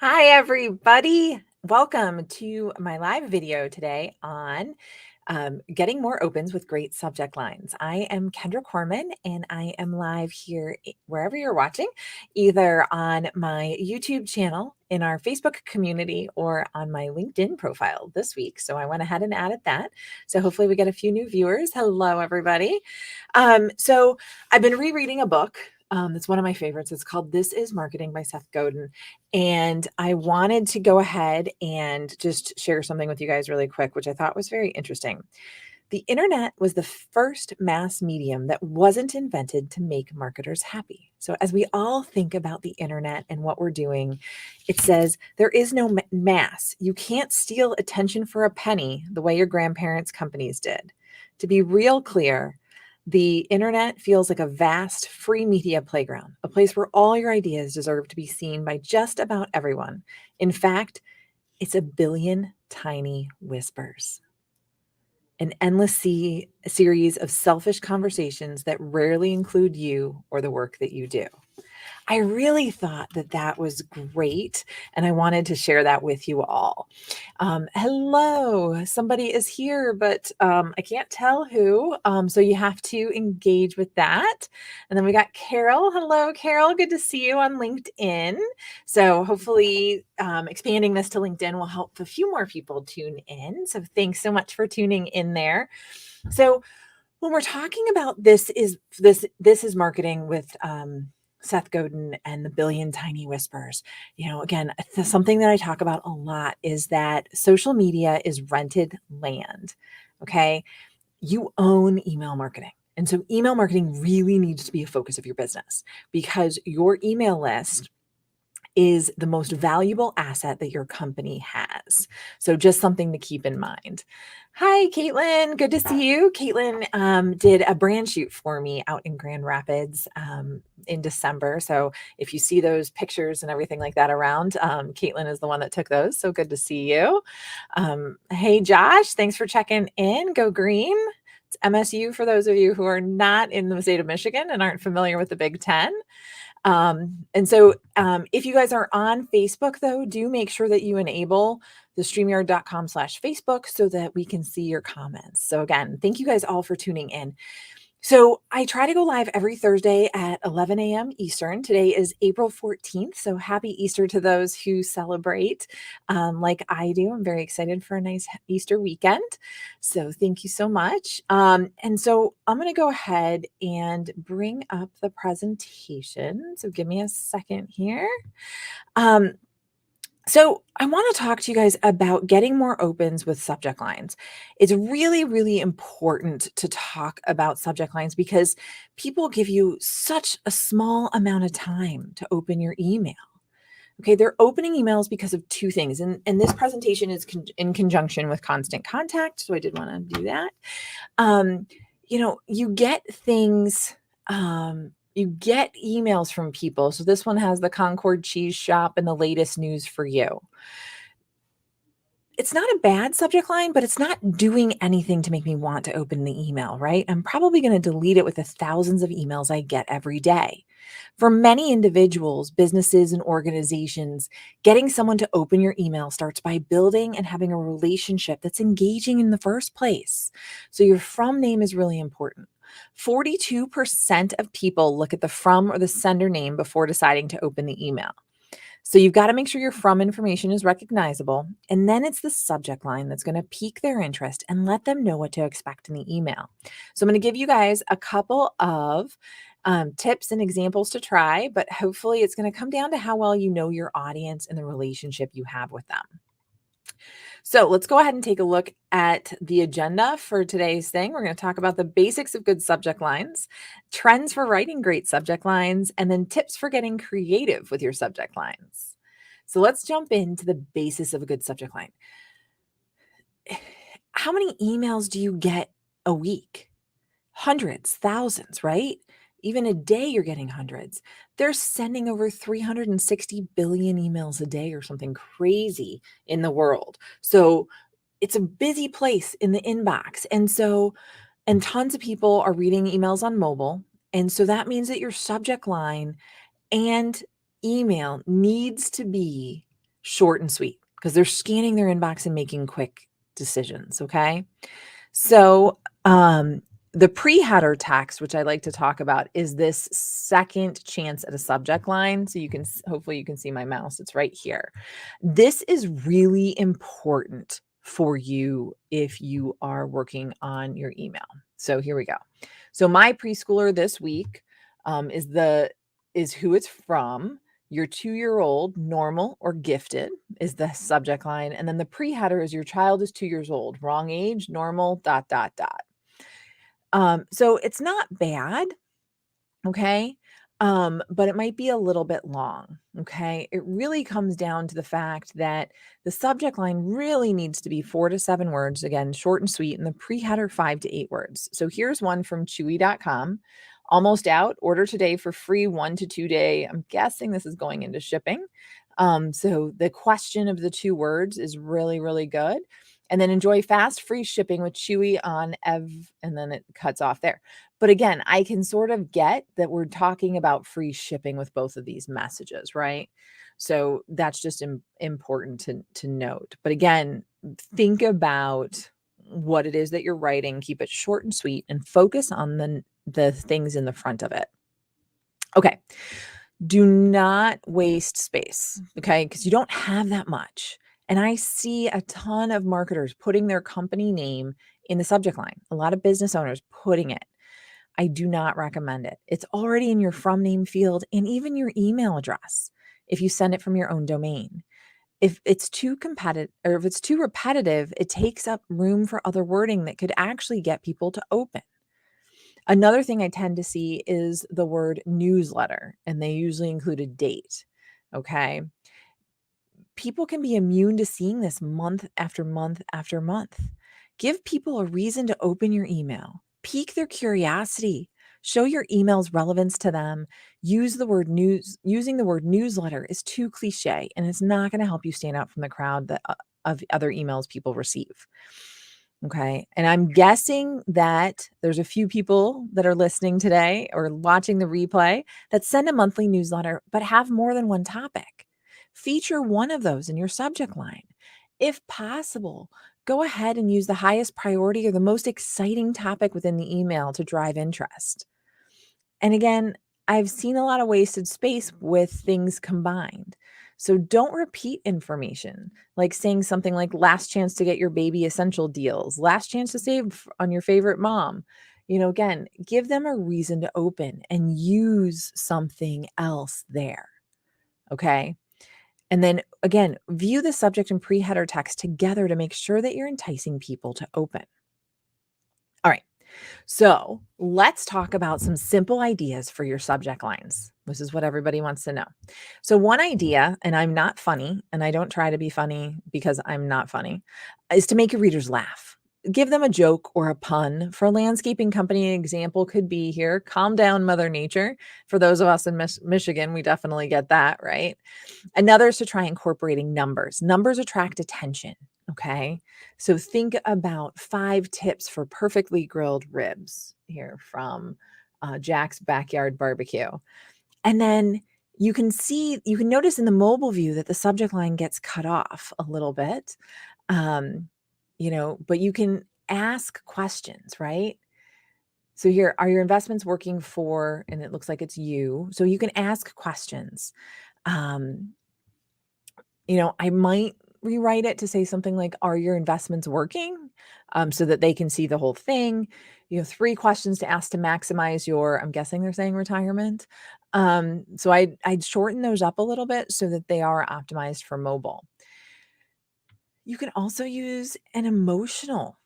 Hi, everybody. Welcome to my live video today on getting more opens with great subject lines. I am Kendra Corman, and I am live here wherever you're watching, either on my YouTube channel, in our Facebook community, or on my LinkedIn profile this week. So I went ahead and added that. So hopefully we get a few new viewers. Hello, everybody. So I've been rereading a book. It's one of my favorites. It's called This Is Marketing by Seth Godin. And I wanted to go ahead and just share something with you guys really quick, which I thought was very interesting. The internet was the first mass medium that wasn't invented to make marketers happy. So as we all think about the internet and what we're doing, it says there is no mass. You can't steal attention for a penny the way your grandparents' companies did. To be real clear, the internet feels like a vast free media playground, a place where all your ideas deserve to be seen by just about everyone. In fact, it's a billion tiny whispers, an endless series of selfish conversations that rarely include you or the work that you do. I really thought that that was great, and I wanted to share that with you all. Hello, somebody is here, but I can't tell who, so you have to engage with that. And then we got Carol. Hello, Carol. Good to see you on LinkedIn. So hopefully expanding this to LinkedIn will help a few more people tune in. So thanks so much for tuning in there. So when we're talking about this is marketing with Seth Godin and the billion tiny whispers. Again, something that I talk about a lot is that social media is rented land. Okay. You own email marketing. And so email marketing really needs to be a focus of your business, because your email list is the most valuable asset that your company has. So just something to keep in mind. Hi, Caitlin. Good to see you. Caitlin did a brand shoot for me out in Grand Rapids in December. So if you see those pictures and everything like that around, Caitlin is the one that took those. So good to see you. Hey, Josh, thanks for checking in. Go Green. It's MSU for those of you who are not in the state of Michigan and aren't familiar with the Big Ten. And so if you guys are on Facebook, though, do make sure that you enable the StreamYard.com/Facebook so that we can see your comments. So again, thank you guys all for tuning in. So I try to go live every Thursday at 11 a.m. Eastern. Today is April 14th. So happy Easter to those who celebrate like I do. I'm very excited for a nice Easter weekend. So thank you so much. And so I'm going to go ahead and bring up the presentation. So give me a second here. So I want to talk to you guys about getting more opens with subject lines. It's really, really important to talk about subject lines because people give you such a small amount of time to open your email. Okay, they're opening emails because of two things. And this presentation is in conjunction with Constant Contact. So I did want to do that. You get things, you get emails from people. So this one has the Concord Cheese Shop and the latest news for you. It's not a bad subject line, but it's not doing anything to make me want to open the email, right? I'm probably going to delete it with the thousands of emails I get every day. For many individuals, businesses, and organizations, getting someone to open your email starts by building and having a relationship that's engaging in the first place. So your from name is really important. 42% of people look at the from or the sender name before deciding to open the email. So you've got to make sure your from information is recognizable. And then it's the subject line that's going to pique their interest and let them know what to expect in the email. So I'm going to give you guys a couple of tips and examples to try, but hopefully it's going to come down to how well you know your audience and the relationship you have with them. So let's go ahead and take a look at the agenda for today's thing. We're going to talk about the basics of good subject lines, trends for writing great subject lines, and then tips for getting creative with your subject lines. So let's jump into the basis of a good subject line. How many emails do you get a week? Hundreds, thousands, right? Even a day, you're getting hundreds. They're sending over 360 billion emails a day or something crazy in the world. So it's a busy place in the inbox. And tons of people are reading emails on mobile. And so that means that your subject line and email needs to be short and sweet, because they're scanning their inbox and making quick decisions. Okay. So, the pre-header text, which I like to talk about, is this second chance at a subject line. So you can, hopefully you can see my mouse. It's right here. This is really important for you if you are working on your email. So here we go. So my preschooler this week is who it's from. Your 2-year-old, normal or gifted, is the subject line. And then the pre-header is your child is 2 years old, wrong age, normal, dot, dot, dot. So it's not bad, okay? But it might be a little bit long, okay? It really comes down to the fact that the subject line really needs to be 4 to 7 words, again, short and sweet, and the pre-header 5 to 8 words. So here's one from chewy.com. Almost out, order today for free 1 to 2 day. I'm guessing this is going into shipping. So the question of the 2 words is really, really good. And then enjoy fast free shipping with Chewy on and then it cuts off there. But again, I can sort of get that we're talking about free shipping with both of these messages, right? So that's just important to note. But again, think about what it is that you're writing, keep it short and sweet, and focus on the things in the front of it. Okay. Do not waste space, okay? Because you don't have that much. And I see a ton of marketers putting their company name in the subject line, a lot of business owners putting it. I do not recommend it. It's already in your from name field and even your email address if you send it from your own domain. If it's too competitive or if it's too repetitive, it takes up room for other wording that could actually get people to open. Another thing I tend to see is the word newsletter, and they usually include a date. Okay. People can be immune to seeing this month after month after month. Give people a reason to open your email, pique their curiosity, show your email's relevance to them. Use the word news. Using the word newsletter is too cliche, and it's not going to help you stand out from the crowd of other emails people receive. Okay. And I'm guessing that there's a few people that are listening today or watching the replay that send a monthly newsletter, but have more than one topic. Feature one of those in your subject line. If possible, go ahead and use the highest priority or the most exciting topic within the email to drive interest. And again, I've seen a lot of wasted space with things combined. So don't repeat information like saying something like last chance to get your baby essential deals, last chance to save on your favorite mom. Again, give them a reason to open and use something else there. Okay. And then again, view the subject and pre-header text together to make sure that you're enticing people to open. All right. So let's talk about some simple ideas for your subject lines. This is what everybody wants to know. So, one idea, and I'm not funny, and I don't try to be funny because I'm not funny, is to make your readers laugh. Give them a joke or a pun. For a landscaping company, an example could be here, calm down, Mother Nature. For those of us in Michigan, we definitely get that, right? Another is to try incorporating numbers. Numbers attract attention. Okay. So think about 5 tips for perfectly grilled ribs here from Jack's Backyard Barbecue. And then you can notice in the mobile view that the subject line gets cut off a little bit. Um, but you can ask questions, right? So here, are your investments working for, and it looks like it's you. So you can ask questions. Um, I might rewrite it to say something like, are your investments working? So that they can see the whole thing. 3 questions to ask to maximize your, I'm guessing they're saying retirement. So I'd shorten those up a little bit so that they are optimized for mobile. You can also use an emotional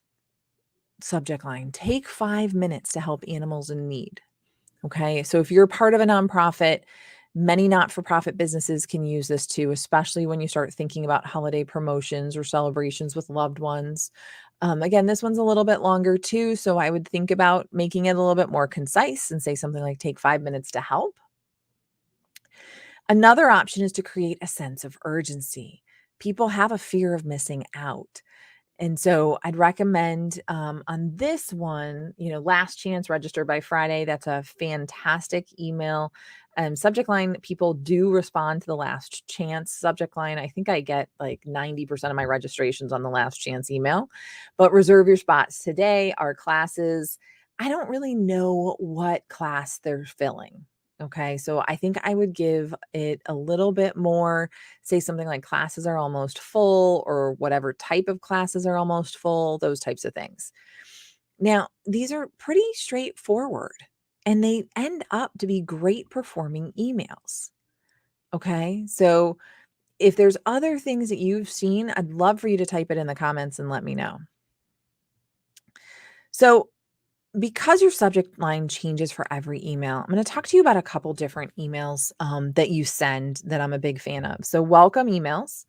subject line. Take 5 minutes to help animals in need. Okay. So if you're part of a nonprofit, many not-for-profit businesses can use this too, especially when you start thinking about holiday promotions or celebrations with loved ones. Again, this one's a little bit longer too. So I would think about making it a little bit more concise and say something like take 5 minutes to help. Another option is to create a sense of urgency. People have a fear of missing out. And so I'd recommend on this one, last chance, register by Friday. That's a fantastic email. Subject line, people do respond to the last chance subject line. I think I get like 90% of my registrations on the last chance email. But reserve your spots today. Our classes, I don't really know what class they're filling. Okay. So I think I would give it a little bit more, say something like classes are almost full, or whatever type of classes are almost full, those types of things. Now, these are pretty straightforward and they end up to be great performing emails. Okay. So if there's other things that you've seen, I'd love for you to type it in the comments and let me know. So, because your subject line changes for every email, I'm going to talk to you about a couple different emails that you send that I'm a big fan of. So, welcome emails.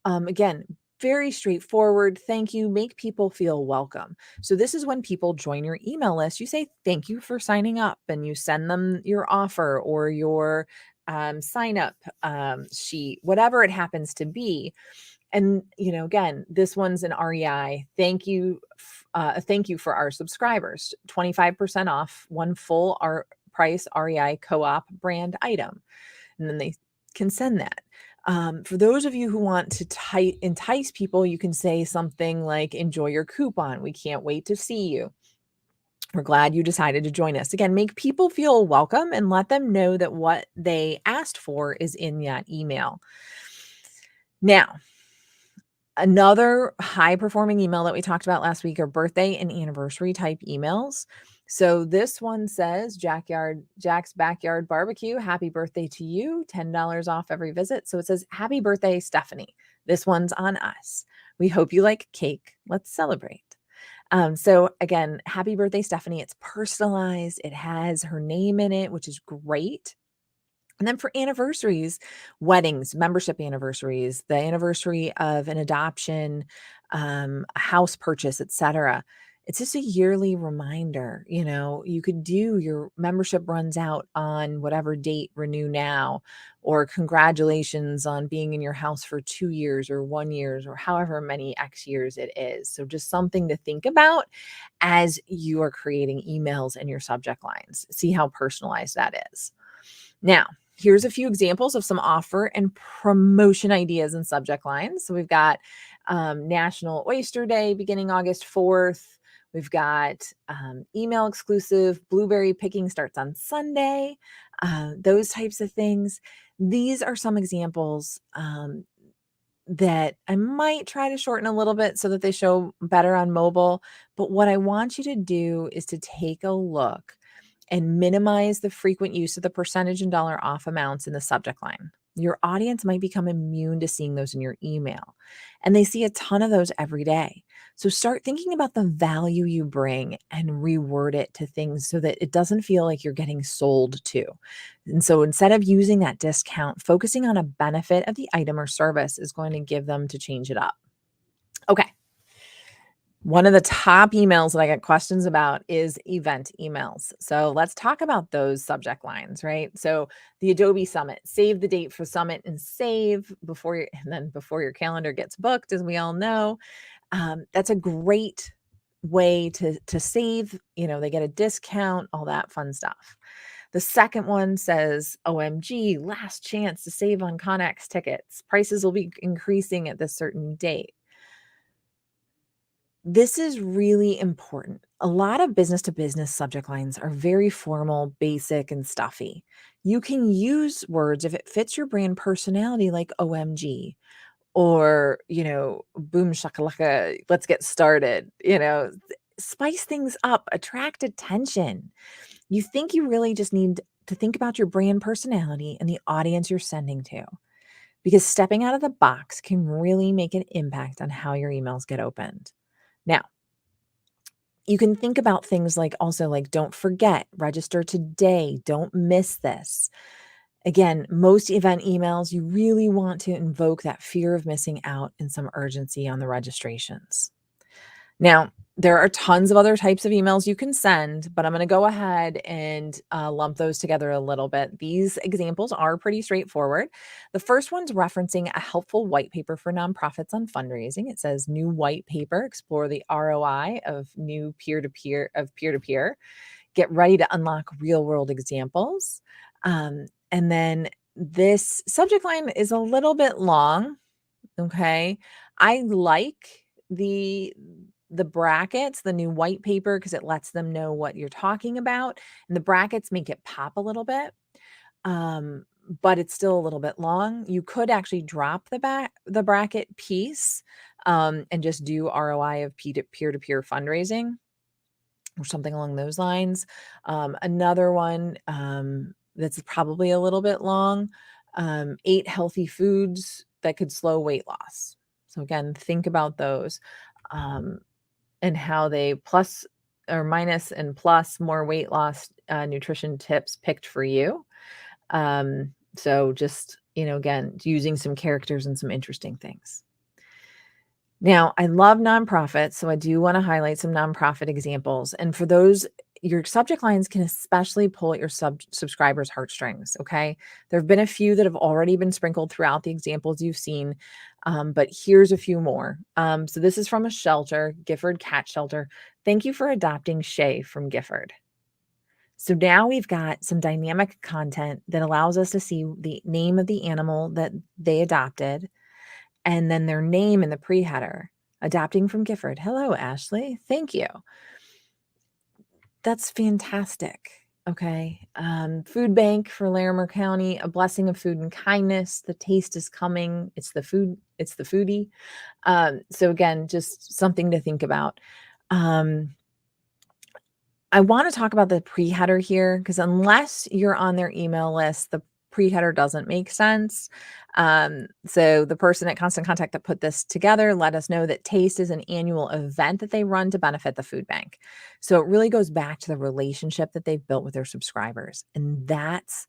Again, very straightforward. Thank you. Make people feel welcome. So, this is when people join your email list. You say, thank you for signing up, and you send them your offer or your sign up sheet, whatever it happens to be. And, again, this one's an REI. Thank you for our subscribers. 25% off one full price REI co-op brand item. And then they can send that. For those of you who want to entice people, you can say something like, enjoy your coupon. We can't wait to see you. We're glad you decided to join us. Again, make people feel welcome and let them know that what they asked for is in that email. Now, another high performing email that we talked about last week are birthday and anniversary type emails. So this one says, Jack's Backyard Barbecue, happy birthday to you, $10 off every visit. So it says, happy birthday, Stephanie. This one's on us. We hope you like cake. Let's celebrate. So again, happy birthday, Stephanie. It's personalized. It has her name in it, which is great. And then for anniversaries, weddings, membership anniversaries, the anniversary of an adoption, a house purchase, etc. It's just a yearly reminder. You could do your membership runs out on whatever date, renew now, or congratulations on being in your house for 2 years or 1 year or however many X years it is. So just something to think about as you are creating emails in your subject lines. See how personalized that is. Now, here's a few examples of some offer and promotion ideas and subject lines. So we've got National Oyster Day beginning August 4th. We've got email exclusive blueberry picking starts on Sunday. Those types of things. These are some examples that I might try to shorten a little bit so that they show better on mobile. But what I want you to do is to take a look and minimize the frequent use of the percentage and dollar off amounts in the subject line. Your audience might become immune to seeing those in your email, and they see a ton of those every day. So start thinking about the value you bring and reword it to things so that it doesn't feel like you're getting sold to. And so instead of using that discount, focusing on a benefit of the item or service is going to give them to change it up. Okay. One of the top emails that I get questions about is event emails. So let's talk about those subject lines, right? So the Adobe Summit, save the date for Summit and save before your calendar gets booked, as we all know. That's a great way to save. They get a discount, all that fun stuff. The second one says, OMG, last chance to save on Connex tickets. Prices will be increasing at this certain date. This is really important. A lot of business to business subject lines are very formal, basic, and stuffy. You can use words if it fits your brand personality, like OMG or, boom shakalaka, let's get started, spice things up, attract attention. You think you really just need to think about your brand personality and the audience you're sending to, because stepping out of the box can really make an impact on how your emails get opened. Now, you can think about things like don't forget, register today, don't miss this. Again, most event emails, you really want to invoke that fear of missing out and some urgency on the registrations. Now, there are tons of other types of emails you can send, but I'm going to go ahead and lump those together a little bit. These examples are pretty straightforward. The first one's referencing a helpful white paper for nonprofits on fundraising. It says, new white paper, explore the ROI of new peer-to-peer. Get ready to unlock real-world examples. And then this subject line is a little bit long, okay? I like the brackets, the new white paper, because it lets them know what you're talking about, and the brackets make it pop a little bit, um, but it's still a little bit long. You could actually drop the bracket piece, and just do ROI of peer-to-peer fundraising or something along those lines. Another one, that's probably a little bit long, 8 healthy foods that could slow weight loss. So again, think about those, um, and how they plus or minus and plus more weight loss, nutrition tips picked for you. So just, again, using some characters and some interesting things. Now, I love nonprofits, so I do want to highlight some nonprofit examples. And for those, your subject lines can especially pull at your subscribers' heartstrings. Okay. There have been a few that have already been sprinkled throughout the examples you've seen, but here's a few more. So this is from a shelter, Gifford Cat Shelter. Thank you for adopting Shay from Gifford. So now we've got some dynamic content that allows us to see the name of the animal that they adopted and then their name in the pre-header. Adopting from Gifford. Hello, Ashley. Thank you. That's fantastic. Okay. Food bank for Larimer County, a blessing of food and kindness. The taste is coming. It's the food. It's the foodie. So again, just something to think about. I want to talk about the pre-header here because unless you're on their email list, the pre-header doesn't make sense. So the person at Constant Contact that put this together let us know that TASTE is an annual event that they run to benefit the food bank. So it really goes back to the relationship that they've built with their subscribers. And that's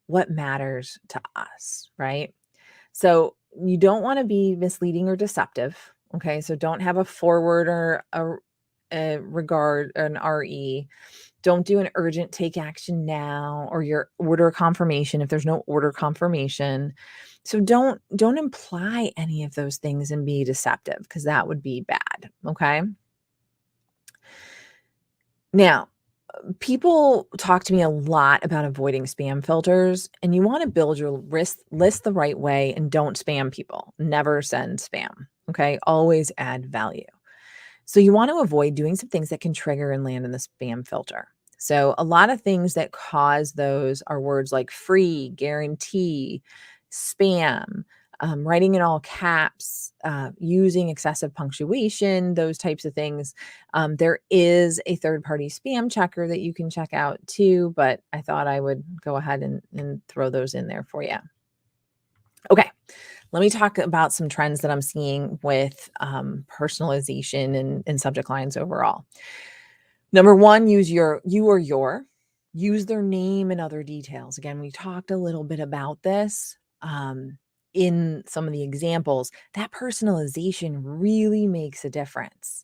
what matters to us, right? So you don't want to be misleading or deceptive. Okay. So don't have a forward or a regard, an RE. Don't do an urgent take action now or your order confirmation if there's no order confirmation. So don't imply any of those things and be deceptive because that would be bad. Okay. Now, people talk to me a lot about avoiding spam filters, and you want to build your list the right way and don't spam people. Never send spam. Okay. Always add value. So you want to avoid doing some things that can trigger and land in the spam filter. So a lot of things that cause those are words like free, guarantee, spam, writing in all caps, using excessive punctuation, those types of things. There is a third-party spam checker that you can check out too, but I thought I would go ahead and throw those in there for you. Okay, let me talk about some trends that I'm seeing with personalization and subject lines overall. Number one, use use their name and other details. Again, we talked a little bit about this in some of the examples. That personalization really makes a difference.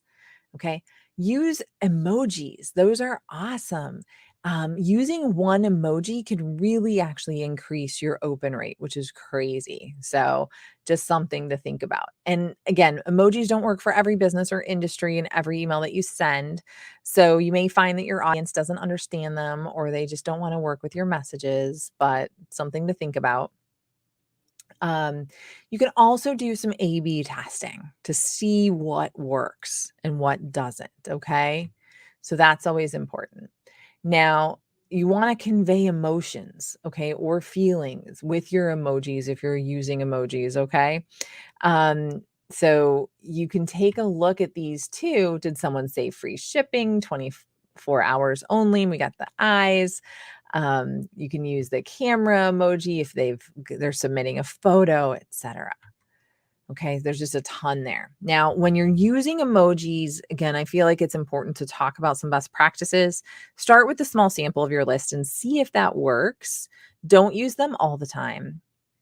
Okay. Use emojis. Those are awesome. Using one emoji could really actually increase your open rate, which is crazy. So, just something to think about. And again, emojis don't work for every business or industry and every email that you send. So, you may find that your audience doesn't understand them or they just don't want to work with your messages, but something to think about. Um, you can also do some A/B testing to see what works and what doesn't. Okay. So that's always important. Now, you want to convey emotions, okay, or feelings with your emojis if you're using emojis. Okay. Um, so you can take a look at these too. Did someone say free shipping, 24 hours only? We got the eyes. You can use the camera emoji if they're submitting a photo, etc. Okay, there's just a ton there. Now, when you're using emojis, again, I feel like it's important to talk about some best practices. Start with a small sample of your list and see if that works. Don't use them all the time.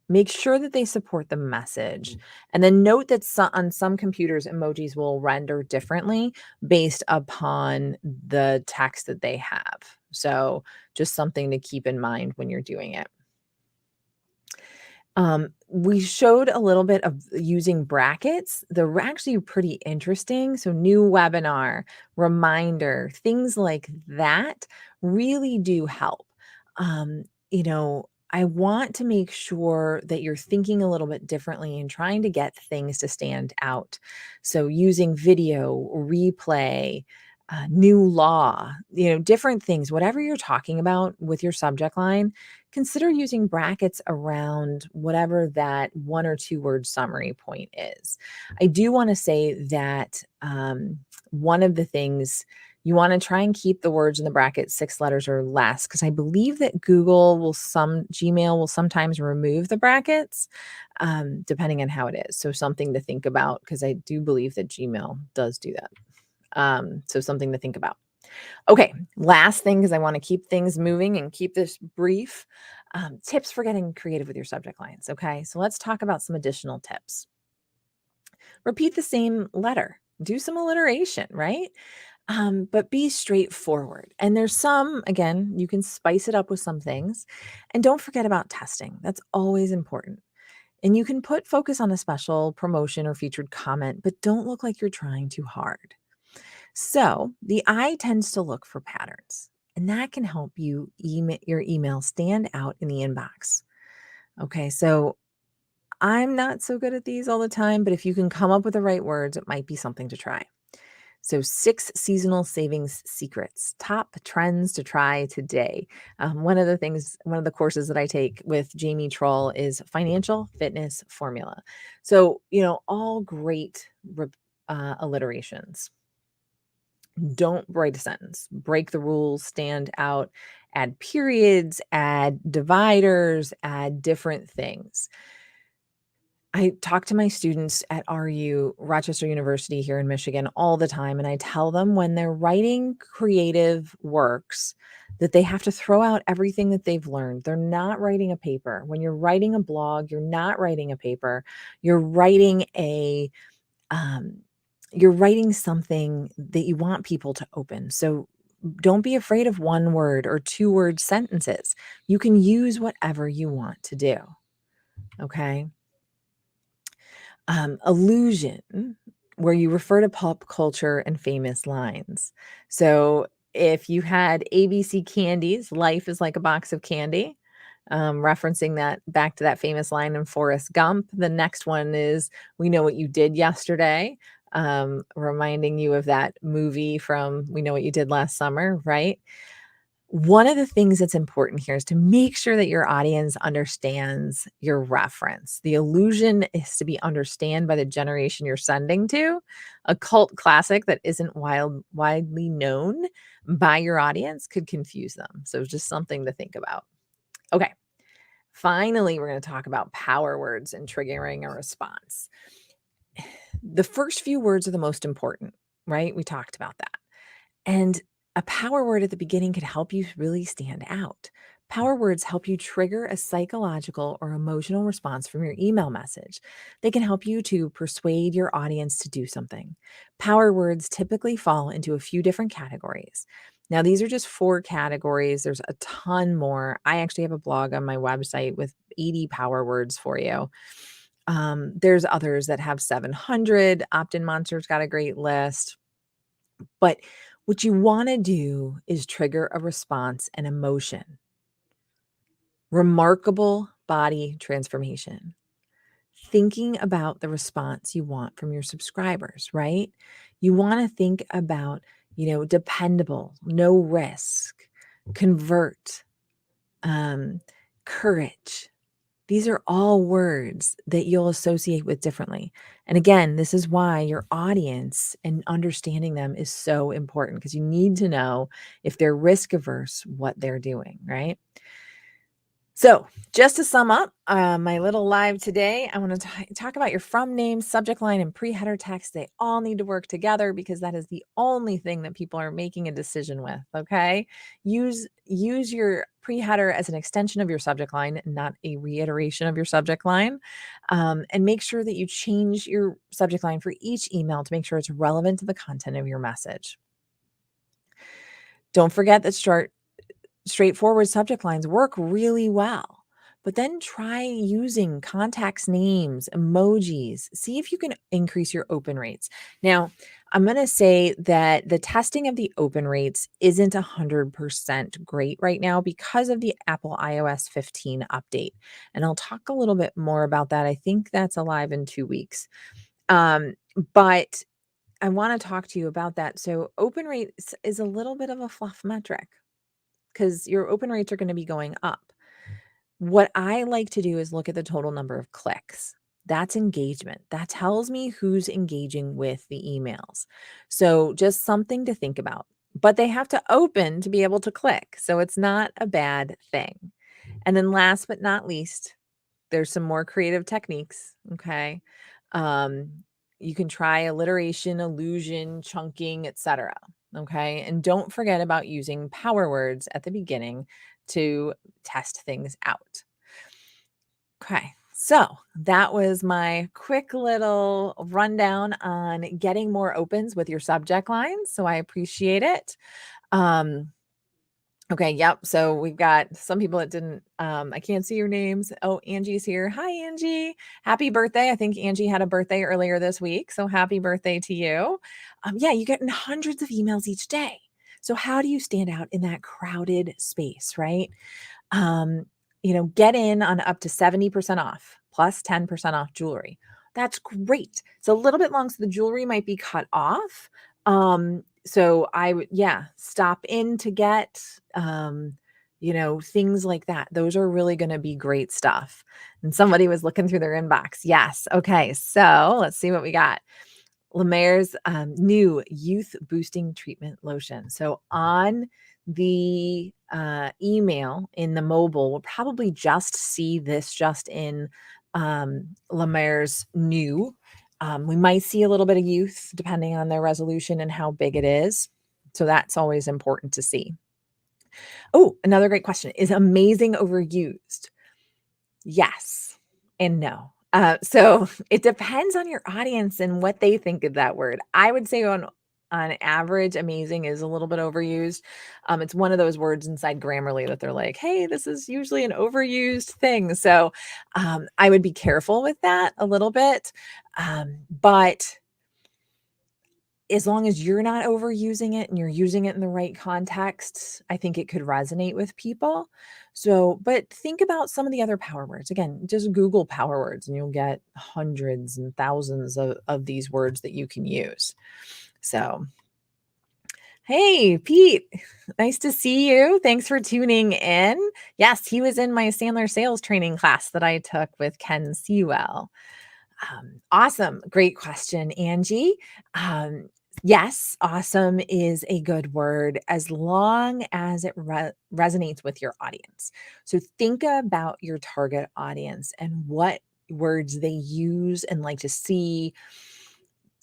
Make sure that they support the message. And then note that on some computers, emojis will render differently based upon the text that they have. So, just something to keep in mind when you're doing it. We showed a little bit of using brackets. They're actually pretty interesting. So, new webinar, reminder, things like that really do help. Um, you know, I want to make sure that you're thinking a little bit differently and trying to get things to stand out. So, using video, replay, new law, different things, whatever you're talking about with your subject line, consider using brackets around whatever that 1 or 2 word summary point is. I do want to say that one of the things you want to try and keep the words in the bracket 6 letters or less, because I believe that Gmail will sometimes remove the brackets, depending on how it is. So something to think about, because I do believe that Gmail does do that. So something to think about. Okay, last thing, because I want to keep things moving and keep this brief. Tips for getting creative with your subject lines. Okay, so let's talk about some additional tips. Repeat the same letter. Do some alliteration, right? But be straightforward. And there's some, again, you can spice it up with some things. And don't forget about testing. That's always important. And you can put focus on a special promotion or featured comment, but don't look like you're trying too hard. So the eye tends to look for patterns, and that can help your email stand out in the inbox. Okay, so I'm not so good at these all the time, but if you can come up with the right words, it might be something to try. So, 6 seasonal savings secrets, top trends to try today. One of the courses that I take with Jamie Troll is financial fitness formula. So, all great alliterations. Don't write a sentence, break the rules, stand out, add periods, add dividers, add different things. I talk to my students at Rochester University here in Michigan all the time, and I tell them when they're writing creative works that they have to throw out everything that they've learned. They're not writing a paper. When you're writing a blog, you're not writing a paper. You're writing um, you're writing something that you want people to open. So don't be afraid of 1 word or 2 word sentences. You can use whatever you want to do. Okay. Allusion, where you refer to pop culture and famous lines. So if you had ABC candies, life is like a box of candy, referencing that back to that famous line in Forrest Gump. The next one is we know what you did yesterday, reminding you of that movie from We Know What You Did Last Summer, right? One of the things that's important here is to make sure that your audience understands your reference. The illusion is to be understood by the generation you're sending to. A cult classic that isn't widely known by your audience could confuse them. So just something to think about. Okay. Finally, we're going to talk about power words and triggering a response. The first few words are the most important, right? We talked about that. And a power word at the beginning could help you really stand out. Power words help you trigger a psychological or emotional response from your email message. They can help you to persuade your audience to do something. Power words typically fall into a few different categories. Now, these are just 4 categories. There's a ton more. I actually have a blog on my website with 80 power words for you. There's others that have 700. Opt-in Monster's got a great list. But what you want to do is trigger a response and emotion. Remarkable body transformation. Thinking about the response you want from your subscribers, right? You want to think about, dependable, no risk, convert, courage. These are all words that you'll associate with differently. And again, this is why your audience and understanding them is so important, because you need to know if they're risk averse, what they're doing, right? So, just to sum up my little live today, I want to talk about your from name, subject line, and pre-header text. They all need to work together because that is the only thing that people are making a decision with. Okay, use your pre-header as an extension of your subject line, not a reiteration of your subject line, and make sure that you change your subject line for each email to make sure it's relevant to the content of your message. Don't forget that straightforward subject lines work really well, But then try using contacts names, emojis. See if you can increase your open rates. Now, I'm going to say that the testing of the open rates isn't 100% great right now because of the Apple iOS 15 update. And I'll talk a little bit more about that. I think that's alive in 2 weeks. But I want to talk to you about that. So, open rates is a little bit of a fluff metric because your open rates are going to be going up. What I like to do is look at the total number of clicks. That's engagement. That tells me who's engaging with the emails. So, just something to think about. But they have to open to be able to click. So, it's not a bad thing. And then, last but not least, there's some more creative techniques. Okay. Um, you can try alliteration, allusion, chunking, etc. Okay. And don't forget about using power words at the beginning to test things out. Okay. So that was my quick little rundown on getting more opens with your subject lines. So I appreciate it. Um, okay. Yep. So we've got some people that didn't, I can't see your names. Oh, Angie's here. Hi, Angie. Happy birthday. I think Angie had a birthday earlier this week. So happy birthday to you. Yeah, you get in hundreds of emails each day. So how do you stand out in that crowded space, right? um, get in on up to 70% off plus 10% off jewelry. That's great. It's a little bit long, so the jewelry might be cut off. So I would, yeah, stop in to get, things like that. Those are really going to be great stuff. And somebody was looking through their inbox. Yes. Okay. So let's see what we got. La Mer's new youth boosting treatment lotion. So on the email in the mobile, we'll probably just see this just in La Mer's new. We might see a little bit of youth depending on their resolution and how big it is. So that's always important to see. Oh, another great question. Is amazing overused? Yes and no. So it depends on your audience and what they think of that word. I would say on average, amazing is a little bit overused. It's one of those words inside Grammarly that they're like, hey, this is usually an overused thing. So I would be careful with that a little bit. But as long as you're not overusing it and you're using it in the right context, I think it could resonate with people. So, but think about some of the other power words. Again, just Google power words and you'll get hundreds and thousands of these words that you can use. So, hey, Pete, nice to see you. Thanks for tuning in. Yes, he was in my Sandler sales training class that I took with Ken Sewell. Awesome. Great question, Angie. Yes, awesome is a good word as long as it resonates with your audience. So think about your target audience and what words they use and like to see.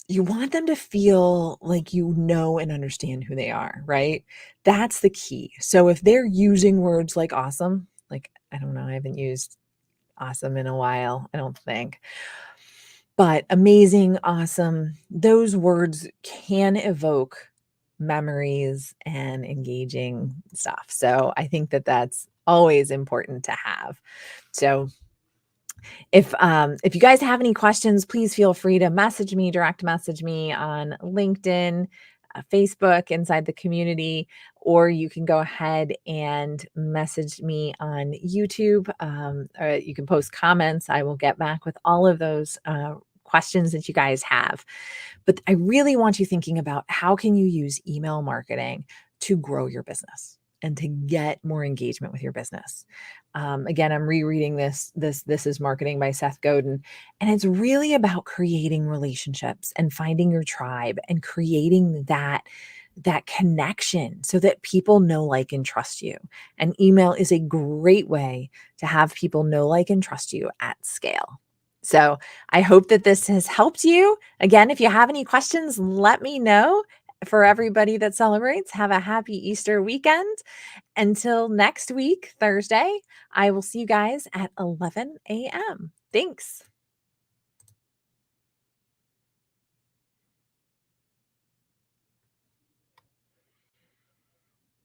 You want them to feel like you know and understand who they are, right? That's the key. So if they're using words like awesome, like I don't know, I haven't used awesome in a while, I don't think. But amazing, awesome, those words can evoke memories and engaging stuff. So I think that that's always important to have. So if you guys have any questions, please feel free to message me, direct message me on LinkedIn, Facebook inside the community, or you can go ahead and message me on YouTube. Or you can post comments. I will get back with all of those questions that you guys have. But I really want you thinking about how can you use email marketing to grow your business and to get more engagement with your business. Again, I'm rereading This is Marketing by Seth Godin, and it's really about creating relationships and finding your tribe and creating that connection so that people know, like, and trust you. And email is a great way to have people know, like, and trust you at scale. So I hope that this has helped you. Again, if you have any questions, let me know. For everybody that celebrates, have a happy Easter weekend. Until next week, Thursday, I will see you guys at 11 a.m. Thanks.